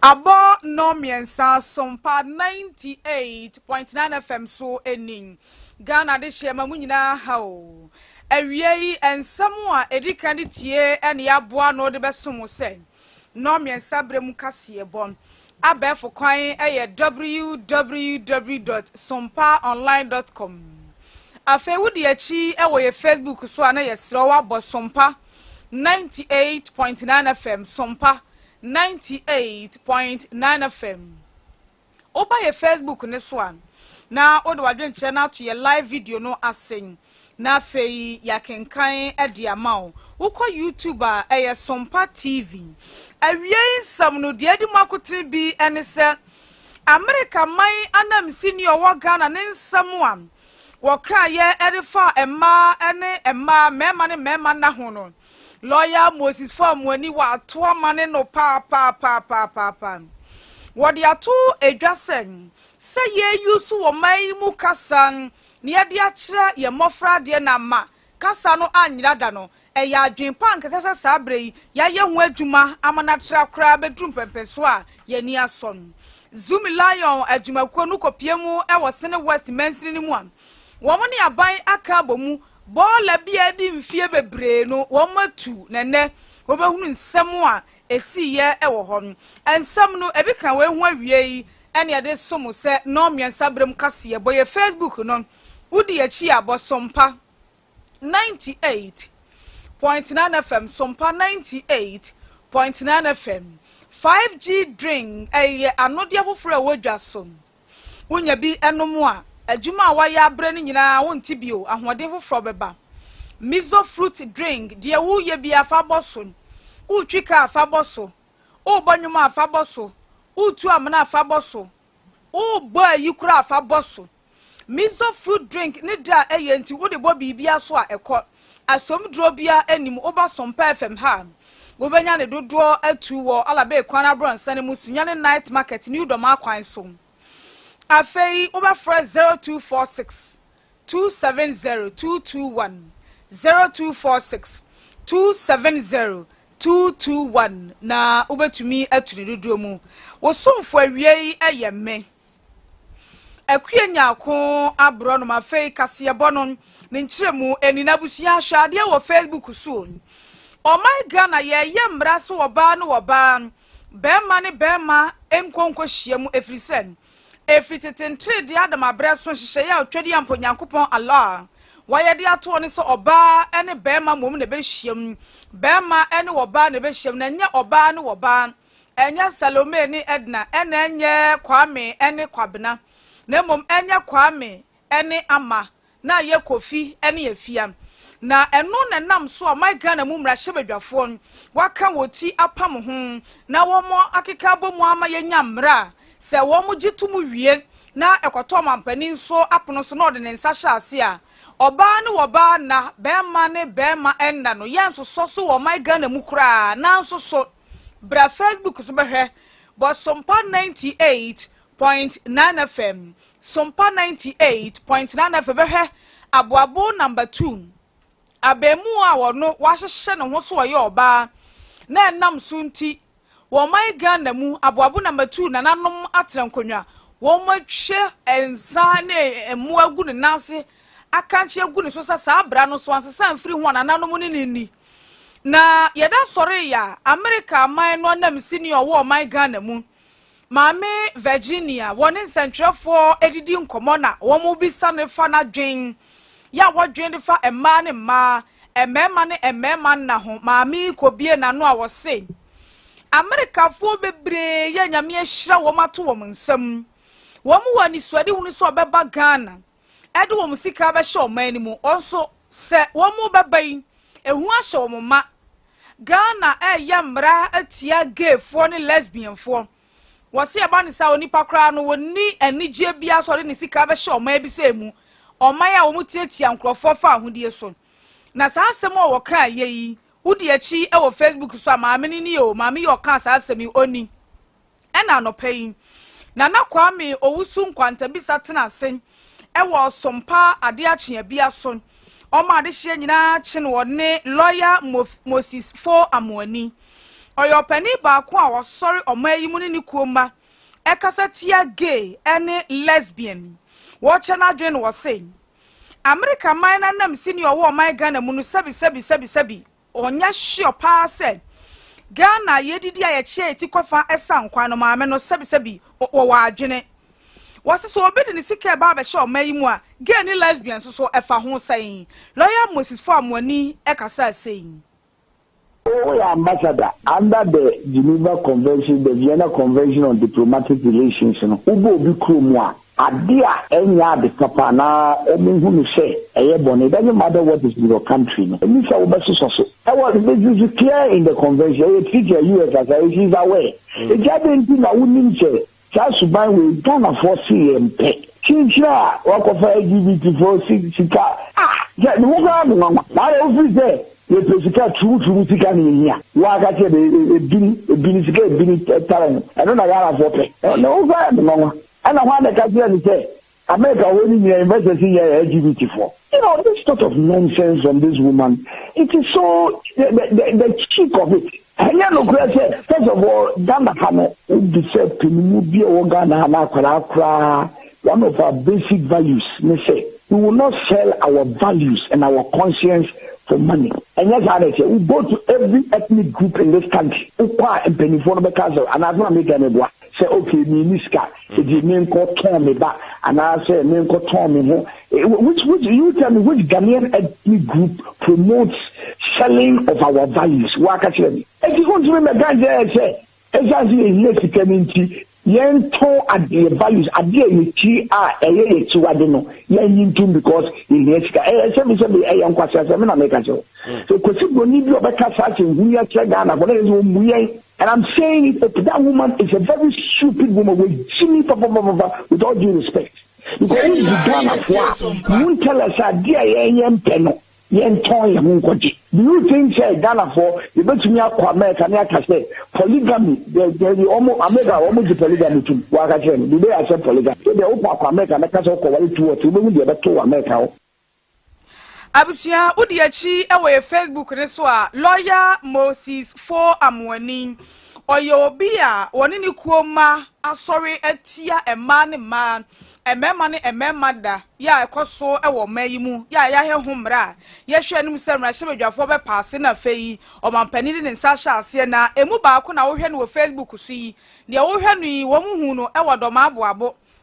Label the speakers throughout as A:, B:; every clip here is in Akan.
A: Abo no miensa Sompa 98.9 FM so enin Ghana de shema mu nyina ha o awie ensam a edika ne tie ene aboa no de besom se no miensa brem kase bon abefo kwan www.sompaonline.com afa wudi achi ewo ye Facebook so ana ye sro wa bo Sompa 98.9 FM Sompa 98.9 FM. Oba ye Facebook ne so an. Na odo wadwenche na to ye live video no asen. Na fei ya kenkan e de ama wo. Uko YouTuber eye Sompa TV. Awie nsam no de adi makotre bi ene se America man anam senior wa Ghana ne nsam am. Wo ka ye edifa emma ene emma mema ne mema na ho no. Lawyer Moses form wani wa to mane no pa. What ya to edwasen say ye yusu wo mai mu kasan ne ye de akire ye mofra de na ma kasa no anyira da no e ya adwen pan kasa sabre ya ye ho adwuma amana tra kra bedrum pempeso a ye ni ason Zoom Lion adwumakuo no kopiemu e wo sene West Mansini ni mu am wo mo ne aban aka bomu bola bia di mfie bebre no wo matu nene wo behunu nsem a esi ye e wo ho ensem no ebi kan we hu awie yi ene ade som se no miensa brem kase ye boye Facebook no wudi achi abo Sompa 98.9 FM Sompa 98.9 FM 5G drink eye anode afoforo wodwa so wonya bi enomo a adwuma wa ya abre ni nyina wonti bio ahoden foforo beba mizo fruit drink de wo ye bi afa boso utwika afa boso o bonyuma afa boso utu amana afa boso o bo ayikura afa boso mizo fruit drink ne da eye nti wo de bo bibia so a ekọ asomdro bia anim oba Sompa FM ha wo benya ne dodo atu wo alabe kwana bronsa ne mu Sunyani night market ni udoma akwan so afei over for 0246 270 221 0246 270 221 na ubetumi atuni dodo mu wo somfo awie ayemme akue nyako abro no mafei kase bono ne nkyeremu eninabusia hwade wo Facebook so o my Ghana ye mra so oba no oba bema ne bema enkonko hyiemu efrisen efrititentre de adam abreso hye ya otwedi ampo nyankopon Allah waye de ato ne so oba ene bema mom ne be hyiemu bema ene oba ne be hyiemu na nya oba ne oba enya Salome ni Edna ene enye Kwame ene Kwabena na mom enya Kwame ene Ama na ye Kofi ene Efia na eno na nam so my Ghana mu mra hyebadwafo waka woti apam ho na wo mo akeka bomu ama yenya mra se wo mo gitumu wie na ekoto mampani nso apono so na ode ne nsa hyase a oba ne woba na bema ne bema enna no yenso so wo my Ghana mu kura na nso so bra Facebook so behwe bo Sompa 98.9 FM Sompa 98.9 FM behwe aboabo number 2 abemu a wono wahyehyɛ ne ho so ɔyɛ oba na enam sunti wo my Ghana mu aboabo number 2 na nanom atrenkonwa wo matwe enza ne emu agu ne nase akanche agu ne so sa abra no so ansesa mfiri ho na nanom ne ni na yeda sɔre ya America man no nam senior wo my Ghana mu Mame Virginia woni nsentwerefo edidi nkomo na wo mu bisa ne fa na dwen ya wodwen de fa emma ne ma emmema ne emmema na ho maami kobie na no a wo se America fo bebre ya nyame ahyira wo mato wo nsam wo mu wani suade hunu so beba Ghana ede wo musika be hye o man mu onso se wo mu bebai ehu ahye wo ma Ghana ya mra atia gay fo ne lesbian fo wo se eba ne sa onipa kra no woni anigye bia so de ne sika be hye o man bi se mu omaya wo mutietia nkrofo fa ahodie so na saa asem o woka yeyi wudi achi e wo Facebook so amaame ni o maame yo ka saa asem oni ena no pay na Kwame owusu nkwanta bisa tena sen e wo Sompa ade ache bia so o ma ade hye nyina che no ne lawyer Moses for amoni oyo pani baako a wosori omayi mu ni kuoma ekasa tia gay ene lesbian wo chana adwen wo say America man na nam senior wo man Ghana mu no sebi onya hwe pa se Ghana yedidi a ye che eti kwafa esankwa no maame no sebi wo adwene wase so obedi ni sika ba be show mayi mu a gay ni lesbian so efa ho sai lawyer Moses Famwani ekasa sei
B: we are ambassador under the Geneva Convention, the Vienna Convention on Diplomatic Relations. Ubo bi kromwa adia enya de papa na omenhu say eyebon. It doesn't matter what is in your country. Any say obeso so. I was this clear in the convention. It teach US as I is aware. The judge na unim say just buy we Ghana for CMP. Chinchira work of LGBT for sika. Yeah, the woman na office there. The pesika true sika ni here. Wa ga che bin sika bin talent. I don't know how to pay. No ga no. And I want to catch you say America winning your investors in LGBT for. You know, this sort of nonsense from this woman. It is so the cheek of it. And you know, first of all, Ghana Hano would be said to be Ghana Hana. One of our basic values, they say, we will not sell our values and our conscience for money. And yes, I say, we go to every ethnic group in this country. And penny for the castle, and I've not made any work. Say, okay, me niska, the name called Tommy back, and I say, name called Tommy. Which you tell me which Ghanaian ethnic group promotes selling of our values? Work actually. If you want to remember, guys, say, exactly, yes, community. Yen to at the values at the eye to adeno yen into because in the young question so because need your better searching we are Ghana and I'm saying it that woman is a very stupid woman with Jimmy with all due respect because you Ghana for you tell us that dear yen peno yen toy do you think say Ghana for you bet me akwa America na ka say polygamy the almost America almost polygamy too waka chen do they accept polygamy so they open akwa America na ka say ko wale two or two we dey beto America
A: abusia odi achi ewe Facebook ne so a lawyer Moses Famwani oyo obi a woni ni kuoma asori atia ema ne ma emema ne emema da ya ekoso ewo mayi mu ya he humra ya hwe anim semra hyebadwafo be paase na feyi omampani ne nsa sha ase na emu baako na wo hwe no Facebook so yi ne wo hwe no yi wo mu hu no ewo doma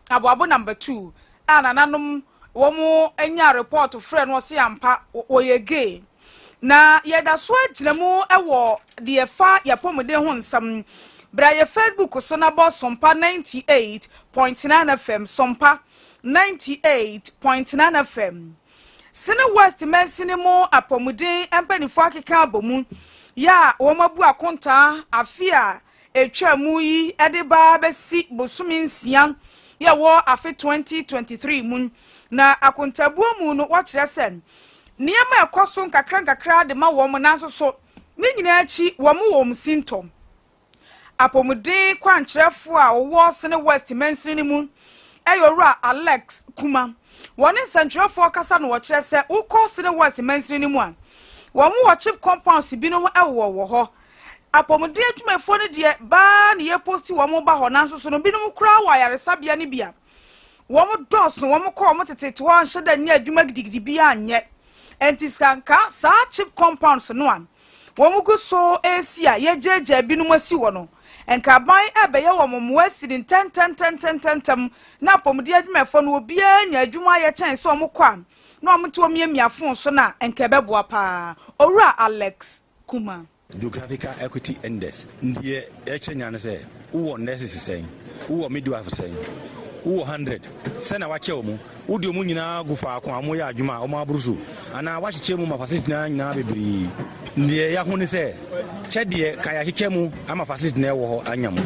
A: aboabo number 2 anananom wo mu enya report frɛ no se ampa oyege na yeda so aginamu ewo de fa yapomde ho nsam bra ye Facebook so na bo Sompa 98.9 FM Sompa 98.9 FM Sene West men sinemo apomuden empanifo akeka abomu ya wo mabu akonta afia etwa mu yi edeba besi bosumi nsia ya wo afi 2023 mun na akontabuo mu no wo kire sen niema ekoso nkakra de ma wo mo nanso so me nyina achi wo mo wo msintom apomuden kwankyerefo a wo Sene West mensini mu eyora Alex Kuma woni sentrefo kasa no wo kire se ukọ Sene West mensini mu a wo mo wo chip compounds bi no wo ho apomuden adwumafo no de ba ne ye posti wo mo ba ho nanso so no bi no kura wa yaresabia ne bia wo mo dos wo mo ko mo tetete wo anhye da nya adwuma gidigidi bi anye entiskanka sa chip compounds no an wo mo gu so esia ye jeje bi no masi wo no enka ban ebeye wo mo asiri ten na pomudi adwumafo no obi anya adwuma ye chen so mo kwa na mo to miamiafo so na enka beboa pa owura Alex Kuma
C: Geographical Equity Index ndie echenya ne se wo nurses sen wo midwife sen wo 100 sena wache omu udi omu nyina gufa akwa amu ya adwuma omu aburusu ana wachiche mu mafacility na nyina bebiri ndie ya huni se chedie kaya chiche mu ama facility na wo ho anyamu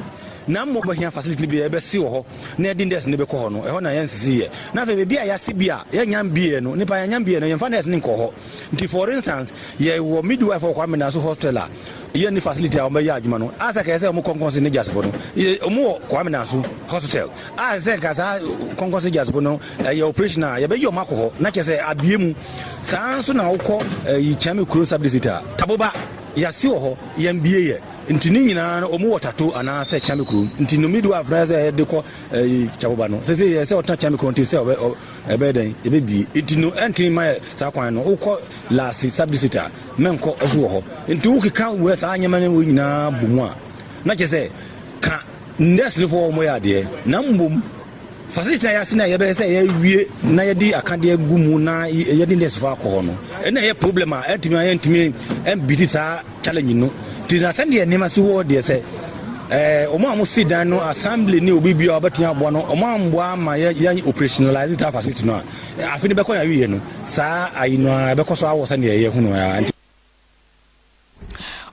C: na mo bahia facility bi ebe si wo ho na edindes ne be ko ho no e ho na yensisi ye na fe bia ya si bia ya nyam bie no nipa ya nyam bie no yemfa nurse ne ko ho nti for instance ye wo midwife ko amena so hostela ye ni facility a o ya adwuma no asa ka se mo konkonse ne jasbo no ye mo ko amena so hospital asa ka sa konkonse jasbo no ye operation a ye be yo makoho na ke se abie mu saa nso na wo ko yi chame kuro subdistrict taboba ya si wo ho ye mbie ye nti ni nyina omu watato ana se chamikru nti no midwife na se de ko chaboba no se ota chamikru nti se ebe den ebe bi nti no enti ma sa kwan no ukọ last subdisitor menko eso wo ho nti ukika we sa anyama ne wo nyina bomu a na che se ka ndesle fo mo ya de na mbom facility ya sina ya be se ya wie na ya di akade gumu na ya di ndesfo akọ no na ya problem a entimi mbiti sa challenge no ti na send ye nema si wo de se omo amu sit down no assembly ni obi bia obetia abo no omo ambo ama ya operationalize ta facility no afini be ko ya wie no sa ayi no be ko so awo se ne ye hunu ya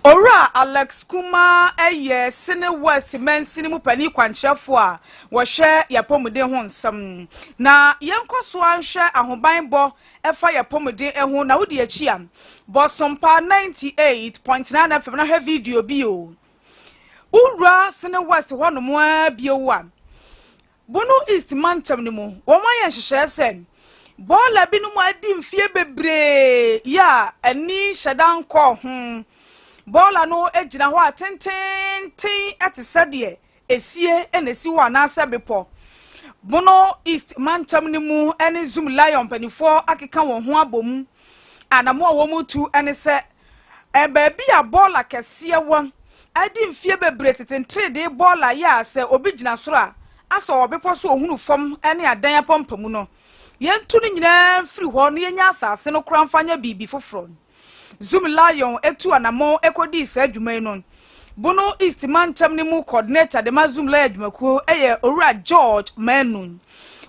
A: Ora Alex Kuma Sine West men sinimu pani kwanchefo a wo hwe yapomuden ho nsam na yenko so anhwe ahoban bo efa yapomuden ho na wodi achi am bo Sompa 98.9 FM na have video bio Ura Sine West hono mo bio wa Bunu East Mantam ni mu wo ma ye hyehyɛ sen bola binu mu adi mfie bebre ya ani hyedan kɔ Bola no ejina ho atenten atisade esie enesi wa na asebepo Bono East Mantam ni mu ene Zoom Lion panifo akeka won ho abom anamo wo mu tu ene se baabi a bola kese won adi mfie bebre tetentre de bola ya se obi gina soro a asa obepo so ohunu fam ene adan apompamu no yentu ni nyina firi ho no yenya asase no kura mfanya bibi foforo Zoom Lion etu anamo ekodi se adwuma no Bono East Mantam ni mu coordinator de ma Zoom Lion adwumakuo eye Owura George Manu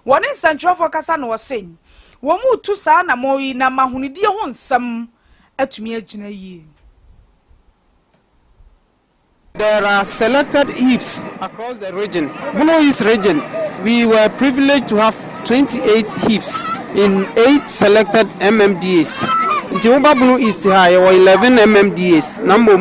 A: woni central for kasa no wosen wo mu tu sa na mo yi na mahunidie ho nsam atumi agina yi
D: There are selected heaps across the region. Bono East region, we were privileged to have 28 heaps in 8 selected MMDAs. Nti Bono East ha ye 11 MMDAs. Number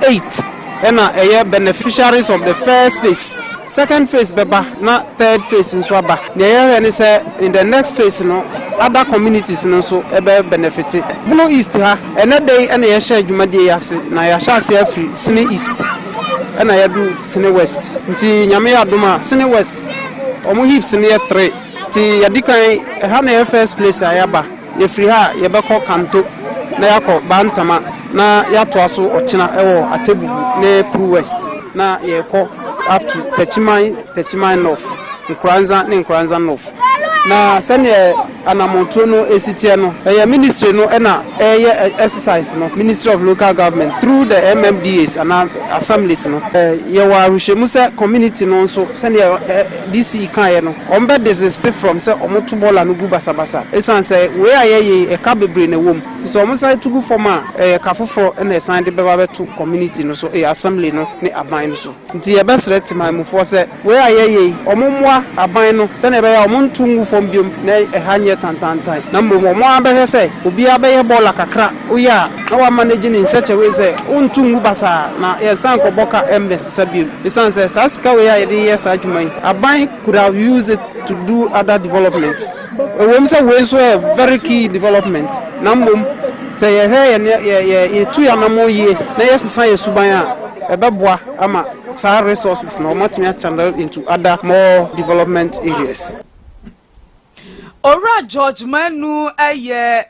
D: 8 and beneficiaries of the first phase. Second phase beba na third phase nso aba. Na say in the next phase no other communities no so ebe benefit. Bono East ha ene dey ene ye share dwumade yase na ya sha se afri Sine East. Ena ya du Sine West. Nti nyame ya duma Sine West. Omo heaps ne 3. Nti ya dikan ha na first place ayaba. Ye free ha ye beko kanto na yakọ bantama na yato aso ochina ewo atebu ne Pru West na ye ko up to Techimai North Nkranza North na sene anamonto no esitie no ministry no na exercise no Ministry of Local Government through the MMDAs and assemblies no ye wa rushemu se community no so sene DC kan no ombe desist from se omoto bola no gu basabasa esan se we aye e ka bebre na wom so omo sai tugu forma ka foforo na esan de beba beto community no so assembly no ne aban no so nti ye besre timan for se we aye omomwa aban no sene be ya omontungu from biom na hanye tantantan na mbomo mo abehwe se obi abeye bola kakra oya na wa manage in such a way say untungu basa na yesan ko boka embes sabium yesan say saska we ya de yes adwuman aban could have used it to do other developments we say we so a very key development na mbom say ye tu ya na mo ye na yesan ye suban a ebeboa ama sa resources na omatumi channel into other more development areas.
A: Owura George Manu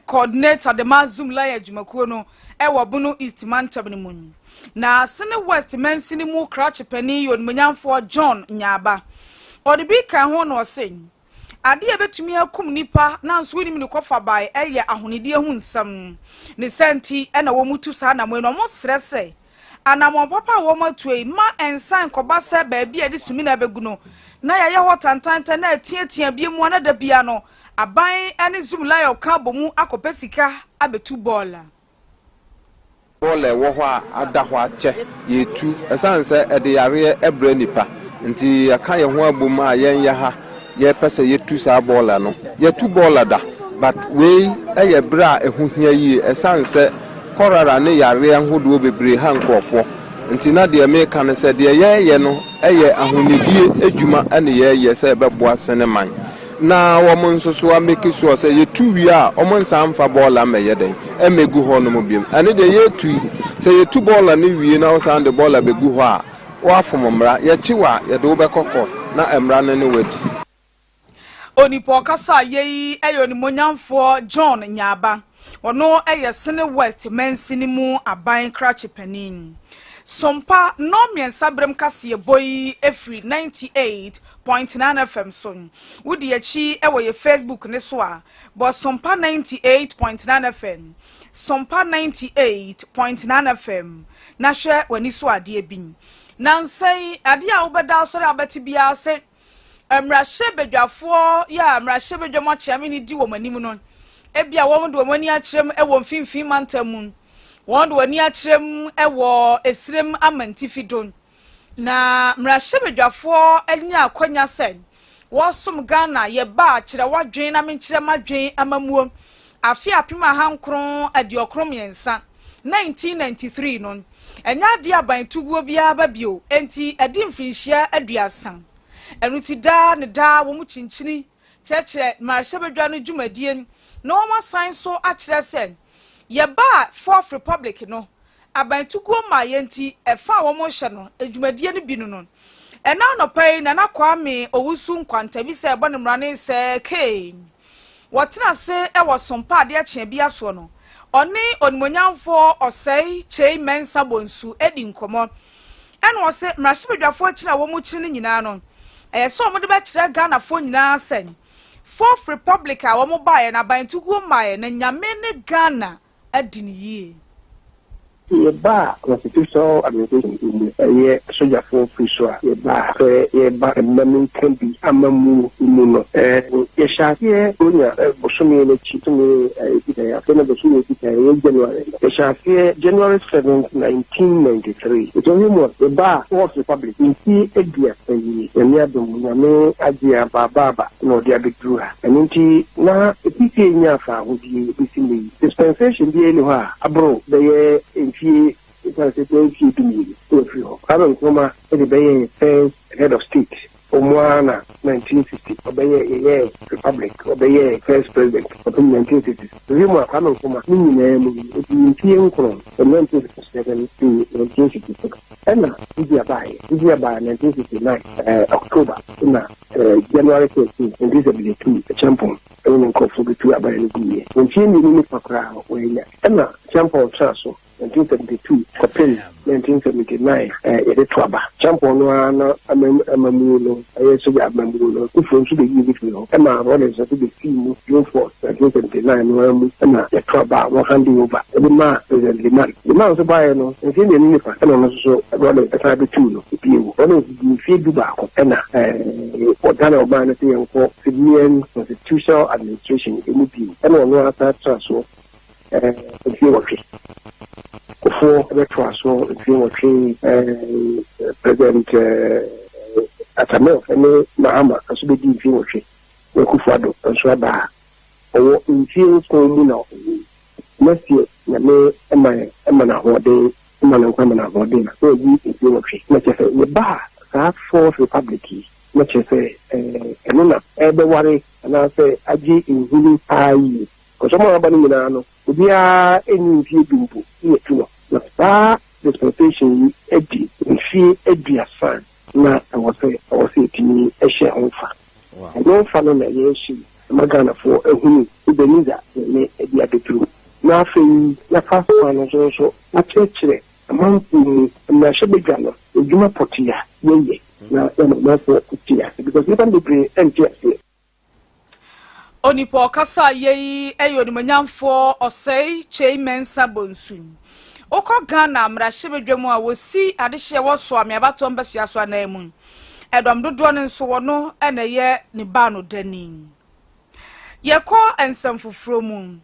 A: coordinator de ma Zoom Lion adwumakuo no wa Bono East Mantam ni mun na Sine West men sinimu cratch pani yon munyamfo John Nyaba odi bi kan ho no sen ade ebetumi akum nipa na nso ni mi kofa bai ahonidie hu nsam ne senti na wo mutu sa na mo no mo srese anamon papa wo matue ma ensan koba se ba bia de sumi na beguno na ya ho tantanta na tietia bia mu na da bia no aban ene Zoom Lion ka bomu akopesika abetu bola
E: wo ho ada ho ache yetu esanse ede yare ebre nipa nti aka ye ho abom a yen ya ha ye pese yetu sa bola no yetu bola da but we eye bra ehu hia yi esanse korara ne yare ahodo bebre ha nkofo nti na de me kan se de ye no eye ahonidie adwuma ene ye se beboa sene man na wɔn nso so ameki so sɛ yɛtu wie a wɔn nsa mfa bɔɔla mɛyɛ den ɛmɛgu hɔ nom biem ɛne deɛ yɛtu sɛ yɛtu bɔɔla ne wie na wɔsan de bɔɔla bɛgu hɔ a wɔafom mmara yɛkyi wa yɛde wo bɛkɔkɔ na mmara no ne wadi.
A: Onipo kasa yei eyo ni monyamfo John Nyaba ono eye Sene West mensini mu aban krache panin Sompa no miensa brem kase boy efri 98.9 FM son wudi echi ewo ye Facebook ne so a but Sompa 98.9 FM Sompa 98.9 FM na hwe wani so ade bin nansai ade a wobeda so abati bia se Mrashe bedwafo ya mrashe bedwamo chiame ni di wo manim no ebia wo do mani akyerem e wo mfimfin mantamu wo do ani akyerem e wo esrem amantifidon na mrashe bedwafo anya akonya sen wo som Ghana ye ba akyere wadwen na menkyere madwen amamuo afi apima hankron adiokrom yensa 1993 no enya di aban tuguo bia ba bio enti adi mfrinhia aduasan enuti da ne da wo mu chinchini cheche marhye bedwa no dwumadie no ma sign so akire sen ye ba Fourth Republic no abantugo ma yenti efa wo mo hye no edwumadie no bi no ena no pai na na kwame owusu nkwanta bi se ebo ne mrane se ke wotena se e wo sompa de akye bi aso no oni onmonyamfo osei chei mensa bonsu edi nkomo ena wo se marhye bedwafo akira wo mu kyi nyina no so mo de be kire Ghana fo nyina sen Fourth Republic a wo mo bae na bantugo mae na nyame ne Ghana adini yie
F: ye ba constitutional administration ye soja for fiswa ye ba mamin kan bi amamu no ye shafe onya bosumi ne chitumi ya fena bosumi ye January ye shafe January 7th 1993 it only more ye ba Fourth Republic in edia ye me adom nyame agia baba no dia bedura enti na epike nya fa hodi bisimi dispensation bi eni ha abro be ye fi because they keep me if you haven't come the first head of state Omwana 1960 obey republic obey first president of 1960 Rimo haven't come in name from 1967 to 1966 and India by 1969 October January 13th and this is the champion in Kofu to Abayani when she knew for crowd when Emma champion Chasso 1972 April 1979 the Twaba champion no amamu no ayeso ya amamu no ifo so be give no e ma rollers to be team June 4 1979 no amu na the Twaba 100 over e ma president the man so buy no e dey ni nipa e no so rollers e fa be two no e bi o no di fi du ba ko e na Ghana oba na te yanko civilian constitutional administration e mu bi e no ata transfer e fi work for the transfer President Atamel and Mahama as we did Finwatch, Kufado, and Swaba, or in fields going now. Next year, Emana Horde, Emana Kamana Horde, so we in Finwatch, much as a bar, that Fourth Republic, much as a Emuna, everybody, and I say, Aji in Hulu, I, because some of Banano, we are any few people, here na dispensation edi nfi eduasan na awose tini ehye onfa no fa no na yeshi magana for ehunu ibeniza ne edi adetru na afei na fast one so na chechire amantu na shebega no edwuma potia yeye na na for potia because even the pre NTS
A: Onipo kasa yei eyo ni manyamfo osei chei mensa bonsu Oko Ghana mrahye bedwam a wosi adehye wo so ame abato mbesua so anamu edom dodo ne nso wono ena ye ne ba no dani yeko ensem foforo mu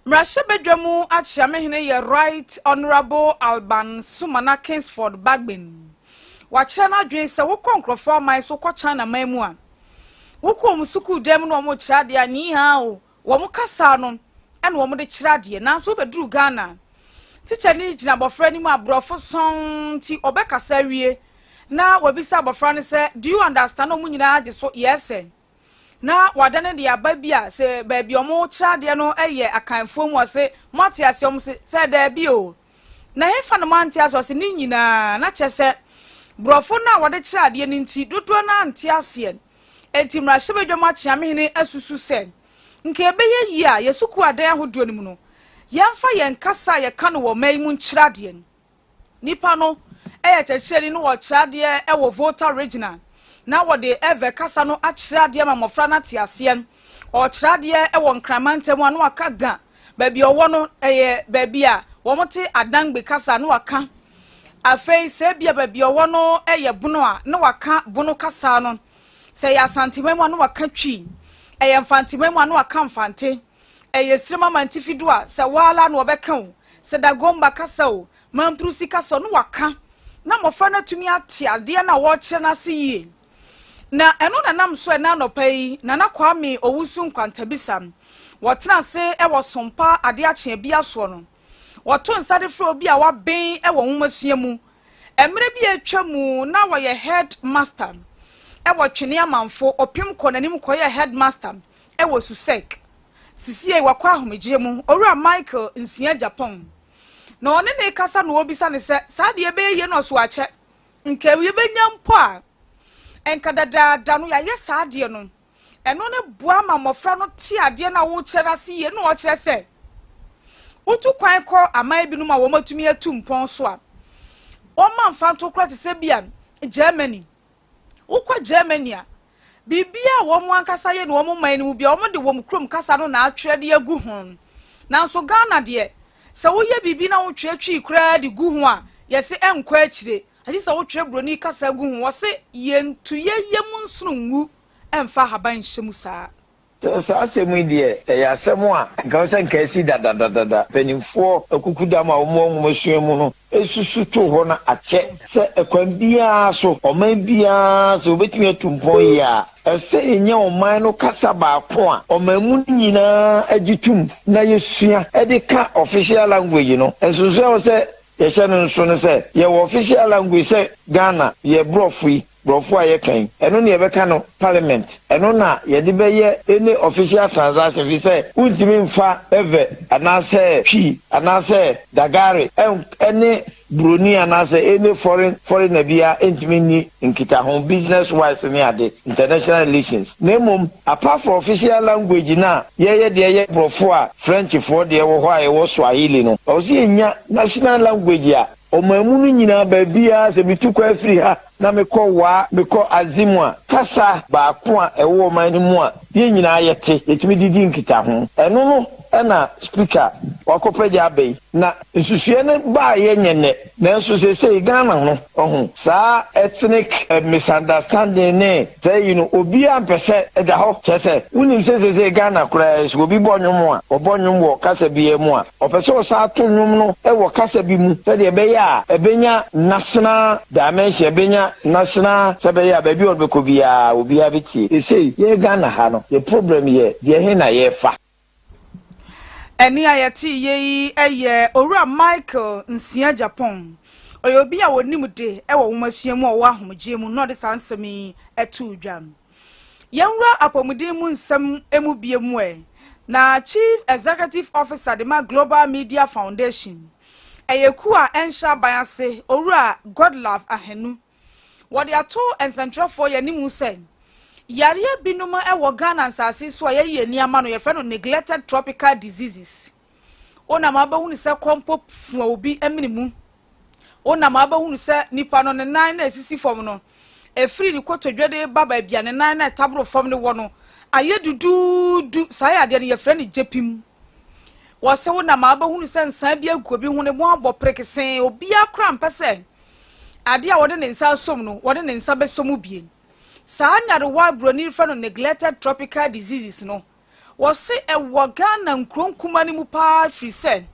A: mrahye bedwam achia mehene ye Right Honorable Alban Sumana Kingsford Bagbin wachira na adwen se wo konkrofo aman so kwa China mamu a wo musuku dem no mo chirade ani ha o wo mo kasa no ena wo mo de chirade na so beduru Ghana Teacher ni jina bofra ni mu abrofo son ti obekasa wie na wabisa bofra ni say do you understand o mu nyina age so yes na wadane de ababia se baabi omo kra de no eye akanfo mu ase mate ase om se da bi o na hefa no mante ase ose ni nyina na chese brofo na wade kra de ni nti dodo na ante ase enti mra hye bedwam akya mehene asusu se nke ebeye yi a yesuku adan ahodo ni mu no yemfa yen kasa ye ka no wo mai mu nkra de nipa no eye checheri no wo kra de e wo voter regional na wode eve kasa no akra de ma mofra na te ase o kra de e wo nkramante mu anu aka ga baabi owo no eye baabi a wo mote adangbe kasa no aka afei se bia baabi owo no eye bunu a na waka bunu kasa no se ya santimemu anu waka twi eye mfantimemu anu aka mfante eye sirema mantifidu a se wala no obeka o se dagomba kasa o mamprusi kasa no waka na mofra na tumi ate ade na wo kire na se yie na eno na nam so na nopai na na kwame owusu nkwantabisam wotena se e wo sompa ade ache bia so no woto nsade fro obi a waben e wo nwumasua mu emre bi atwa mu na wo ye headmaster e wo twene amanfo opim konanim koye headmaster e wo susek sisi e wakwa ahomegye mu owura Michael nsia Japan na one ne kasa no obisa ne se saade ebe ye no so ache nke we benya mpo a enka dada no ya ye saade no eno ne bua ma mofra no ti ade na wo kyera se ye no wo kyere se utu kwan ko amai binu ma wo matumi atu mpon so a o ma mfanto kra te se bia Germany ukwa Germany a bibia wo mu ankasa ye no wo man mu bia wo de wo krom kasa no na atwere de agu hon nanso Ghana de se wo ye bibi na wo twetwi kra de gu ho a ye se enkwa akire ati se wo twere broni kasa gu ho wo se yentu ye mu nsrungu emfa haban hyemu saa
G: so asemu die ya asemu a nka se nka si da penimfo akukuda ma wo mo sua mu no esusu to ho na ache se ekwan bia so oman bia so obetimi atumpon ya ese enye oman no kasa ba ko a oman mu nyina agitum na yesua edika official language no enso se ye hye no nso no se ye official language se Ghana ye brofui brofo aye kan eno ne yebeka no parliament eno na ye de beye any official transaction fi say untimi mfa eve anase twi anase dagare any broni anase any foreign bia entimi ni nkita ho business wise ni ade international relations nemom apart from official language na ye de ye brofo a French for de wo ho aye wo Swahili no o si enya national language a o mamunu nyina ba bia se bitu kwa free ha na meko azimwa kasa ba ko a ewo man mu a ye nyina yete etimi didi nkita ho eno no na speaker wakopaja abei na nsusue ne ba ye nyene na nso se Ghana no ohun saa ethnic misunderstanding ne say obi ampese da ho kese unim se Ghana kura so obi bonyum a obonyum wo kasa bi mu a opese o sa to nyum no e wo kasa bi mu se de be ya ebenya national dimension ebenya national se be ya ba bi odbekobia obi abiti e say ye Ghana ha no the problem ye de he na ye fa
A: eni ayati ye eye owura Michael nsia Japan oyobi a wonimude e wo womasua mu o wa ahomgye mu no de sansemi etu dwan yenwura apomudi mu nsem emu bie mu na Chief Executive Officer de ma Global Media Foundation eyeku a ensha bayase owura Godlove Ahenu wode ato encentrafo ye nimu se yare binuma e wo Ghana nsase so ye niama no ye fe no neglected tropical diseases ona maba hunu se kompo fu obi eminimu ona maba hunu se nipa no ne nan na esisi fom no efiri ni kotodwede baba bia ne nan na tabro fom ne wo no aye dudu sai ade ne ye fe ne jepim wo se ona maba hunu se nsan bia guobi hu ne mo abo prekesen obi akra mpese ade a wode ne nsa som no wode ne nsa besom bie saa nyarewa broni fa no neglected tropical diseases no wose ewo Ghana nkronkuma ni mu pa free se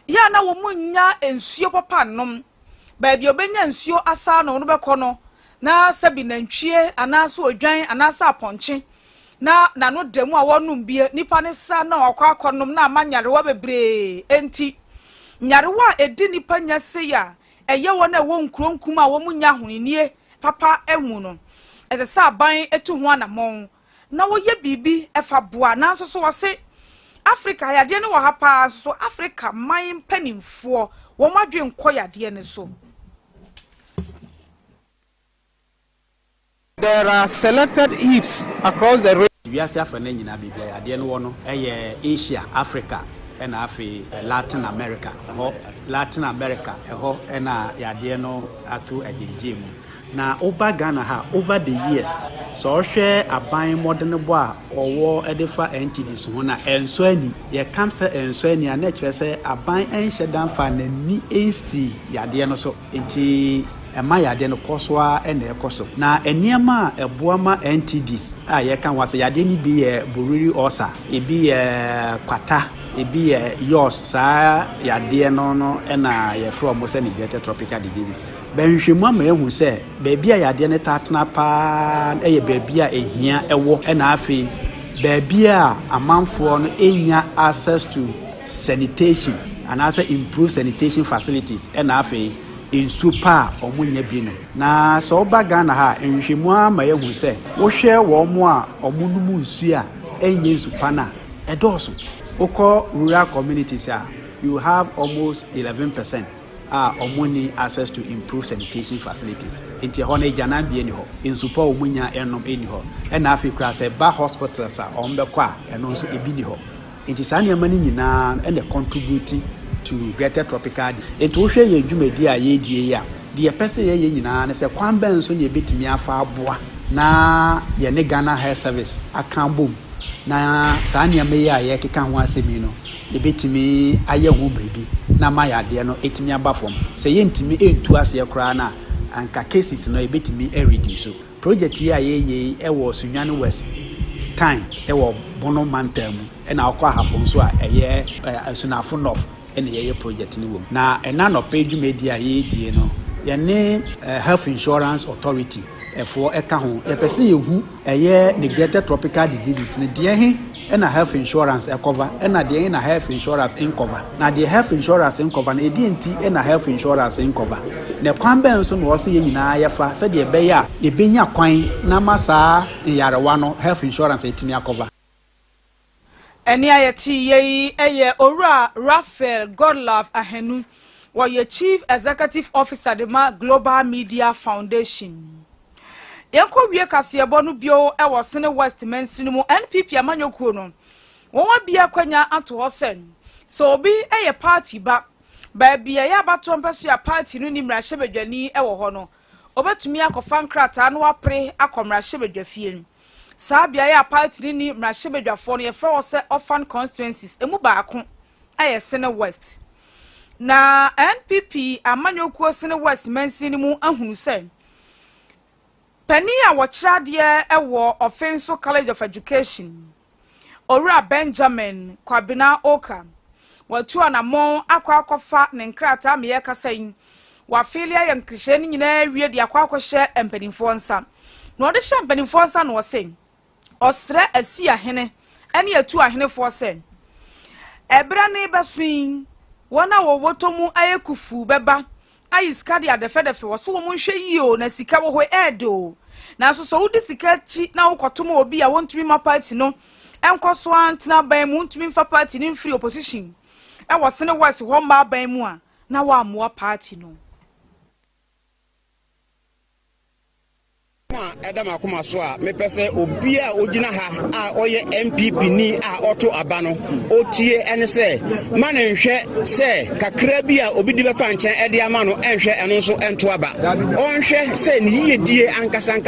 A: ya na wo munya ensuo papa nom ba bi obenya nsuo asa no no beko no na sabi nantwie anaso odwan anaso aponche na no demu a wonum bie nipa ne sa na wakwa akonom na amanyarewa bebre enti nyarewa edi nipa nya se ya eye wona wo nkronkuma wo munya honenie papa ehu no eze sa ban etu ho anamon na wo ye bibi efa boa na so wase Africa yade ne wo ha pa so Africa man panimfo wo madwe nkọ yade ne so.
D: There are selected heaps across the region.
H: We are safe na nyina bibia yade ne wo no Asia, Africa and Latin America. Latin America and yade no atu ajeje mu. Na over Ghana ha over the years so share aban modern boa or edifa entities ho na enso ani ye kan fa enso ani na kire se aban enhye dan fa na ni AC yade no so enti ema yade no kosoa na ekoso na eniema eboama entities a ye kan wase yade ni bi ye boriri osa ebi kwata ebi yours sa yade no na ye from mo se neglected tropical diseases benhwemu ama ehu se beebi a yade ne tatena pa beebi a ehia ewo na afi beebi a amanfo no enya access to sanitation and also improve sanitation facilities na afi in super omunya bi no na so oba Ghana ha enhwemu ama ehu se wo hwe wo mo a omunumu nsu a enye nsupa na edoso Oko rural communities you have almost 11% omuni access to improved sanitation facilities. Inti hone jana bi eni ho. Insupa omunya enom eni ho. Ena Africa se ba hospitals ombe kwa eno so ebi ni ho. Inti sa nneema ni nyina ene contribute to greater tropical. Enti wo hwe ye dwumadi a ye die ya. De pese ye nyina ne se kwamba nso ne betumi afa aboa na ye ne Ghana Health Service akambom na saa nneema yi a ye keka ho asemi no ye betumi aye ho bribi na ma yade no etimi aba fom se ye ntimi entu ase kra na anka cases no ye betumi reduce project yi a ye ewo Sunyani West time ewo Bono Mantam e na akwa hafo so a eye Asunafo North e na ye project ni wom na ena no page media ye die no ye ne Health Insurance Authority for eka ho ye pese ye hu eye neglected tropical diseases ne de he na health insurance cover na de na health insurance in cover na de health insurance in cover na edi enti na health insurance in cover ne kwan ben so no wo se ye nyina ye fa se de be ya e benya kwan na masa yarewa no health insurance etimi cover
A: eni ayeti ye eye Owura Raphael Godlove Ahenu wo ye chief executive officer de Global Media Foundation. Yanko wie kase no bio e wo sene West Mainstream mu NPP amanyokuo no won wa bia kwanya ato ho sen so obi eye party ba bia ya bato mpeso ya party no ni mrahye bedwani e wo ho no obetumi akofa nkrata no apre akomrahye bedwafie saa bia ya party ni mrahye bedwafo no ye fra wo se orphan constituencies emu baako eye sene West na NPP amanyokuo sene West Mainstream mu ahunu sen Penny a wachradie ewo Offenso College of Education. Owura Benjamin Kwabena Oka. Watu anamon akwakofa ne nkrata me yekasayin. Wa filia ye nkrisheni nyina wie de akwakwohye empanimfo nsa. Na ode hye empanimfo nsa na wose. Osre asi ahene ene atu ahene fo se. Ebra ne basuin wona wo wotomu ayekufu beba. Ayi sika de adefedefe wo so wo nhwe yio na sika wo ho edo na so wudi sika chi na wokotom obi a wontumi ma party no enkoso antena ban mu ntumi mfa party ni free opposition e wo sene West ho ma ban mu a na wa amoa party no
I: Edama kuma so a me pese obi a ogina ha a oye MPP ni a oto aba no otie ene se ma na nhwe se kakra bi a obi di be fa nchen ede ama no enhwe eno so ento aba onhwe se ni yedie ankasa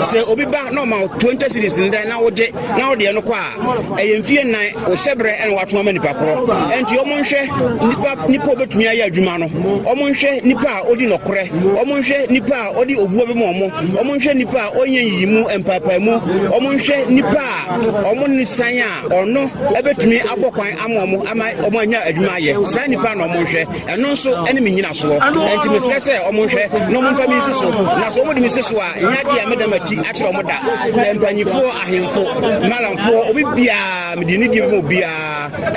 I: se obi ba no ma 20 series nda na wode eno kwa eyemfie nan o sebre en wato ma nipa kro enti omo nhwe nipa obetumi aye adwuma no omo nhwe nipa a odi nokore omo nhwe nipa a odi obuo be mo omo nhwe nipa onye yimu empapa mu omunhwe nipa omo nisan a ono ebetumi abokwan amomo ama omo anya adwuma ye san nipa na omunhwe eno nso ene menyina so enti mesese omunhwe no mo mfa mi siso na so omo di mi siso a nya dia medamati a kire omo da empanyifo ahemfo malamfo obi bia medini di mo bia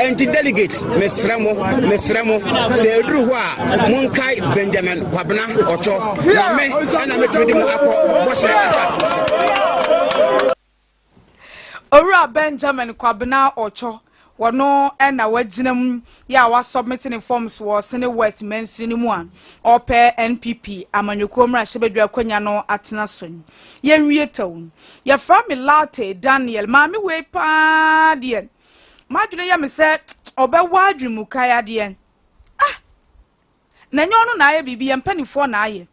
I: enti delegate mesremo se eduru ho a monkai Benjamin Kwabena Ocho na me ana metudi mo akọ bo
A: Ora Benjamin Kwabena Ocho wano ena wajinam ya wa submitting forms wo sene West Mainstream mu a ope NPP amanyukomra shebedwa kwanya no atena son yenwie taw ya fra me latte Daniel mami we pa de madwene ya me se obewa adwemu kaya de na nyono na aye bibi yempanifo na aye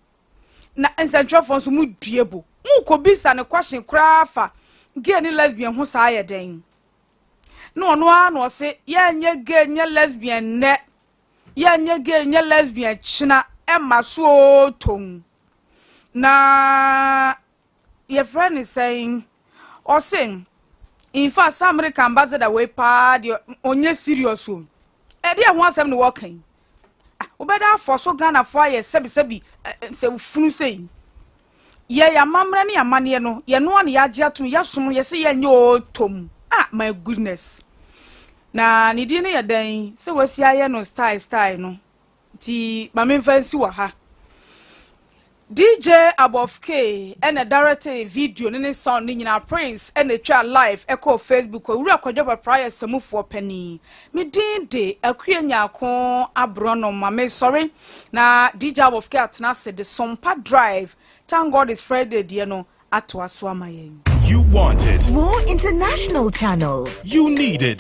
A: na ensentropho so mu duebo mu kobisa ne question krafa gay ni lesbian ho sa aye den no no se ya nye gay nye lesbian ne ya nye gay nye lesbian china emma so ton na your friend is saying or saying in fact some American ambassador we pa the onye serious o e dey ho asem no working obeda for so Ghana for ye sebi se funu sei ye ya mamra ne amane no ye no ne ya age atum ye som ye se ye nye otom my goodness na ni di ne ye dan se wasi aye no style no ti ma me fancy wa ha DJ Above K and a directed video nene sound ni nyina Prince and a try live echo Facebook owura kwadwa prior samu for penny me din de akua nyako abrono ma me sorry na DJ Above K atna se the Sompa drive thank God is Friday dear no ato aso amayen.
J: You wanted
K: more international channels.
J: You needed